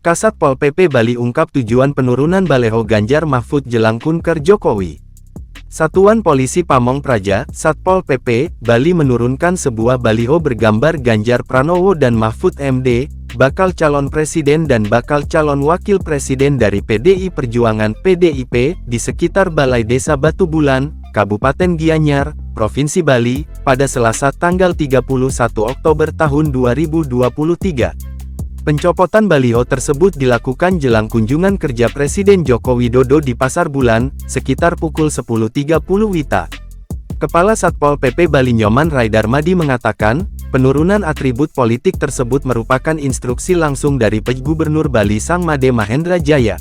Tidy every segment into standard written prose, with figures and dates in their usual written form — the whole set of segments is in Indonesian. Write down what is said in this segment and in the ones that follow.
Kasat Pol PP Bali ungkap tujuan penurunan baleho Ganjar Mahfud jelang kunker Jokowi. Satuan Polisi Pamong Praja, Satpol PP, Bali menurunkan sebuah baliho bergambar Ganjar Pranowo dan Mahfud MD, bakal calon presiden dan bakal calon wakil presiden dari PDI Perjuangan (PDIP) di sekitar Balai Desa Batu Bulan, Kabupaten Gianyar, Provinsi Bali, pada Selasa tanggal 31 Oktober tahun 2023. Pencopotan baliho tersebut dilakukan jelang kunjungan kerja Presiden Joko Widodo di Pasar Bulan, sekitar pukul 10.30 WITA. Kepala Satpol PP Bali Nyoman Raidarmadi mengatakan, penurunan atribut politik tersebut merupakan instruksi langsung dari PJ Gubernur Bali Sang Made Mahendra Jaya.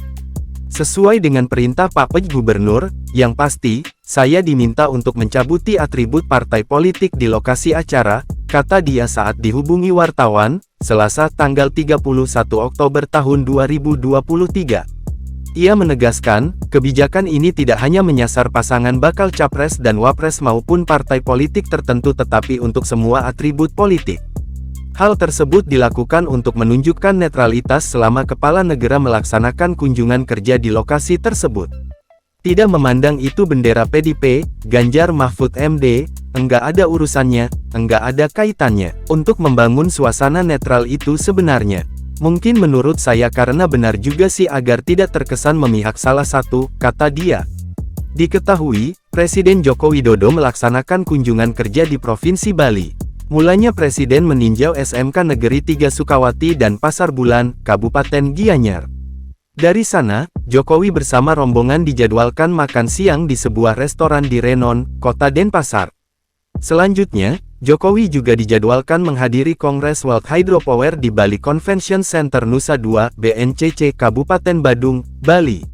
Sesuai dengan perintah Pak PJ Gubernur, yang pasti, saya diminta untuk mencabuti atribut partai politik di lokasi acara, kata dia saat dihubungi wartawan, Selasa tanggal 31 Oktober tahun 2023. Ia menegaskan, kebijakan ini tidak hanya menyasar pasangan bakal capres dan wapres maupun partai politik tertentu tetapi untuk semua atribut politik. Hal tersebut dilakukan untuk menunjukkan netralitas selama kepala negara melaksanakan kunjungan kerja di lokasi tersebut. Tidak memandang itu bendera PDIP, Ganjar Mahfud MD, enggak ada urusannya, enggak ada kaitannya. Untuk membangun suasana netral itu sebenarnya, mungkin menurut saya karena benar juga sih agar tidak terkesan memihak salah satu, kata dia. Diketahui, Presiden Joko Widodo melaksanakan kunjungan kerja di Provinsi Bali. Mulanya Presiden meninjau SMK Negeri 3 Sukawati dan Pasar Bulan, Kabupaten Gianyar. Dari sana, Jokowi bersama rombongan dijadwalkan makan siang di sebuah restoran di Renon, Kota Denpasar. Selanjutnya, Jokowi juga dijadwalkan menghadiri Kongres World Hydropower di Bali Convention Center Nusa Dua, BNCC Kabupaten Badung, Bali.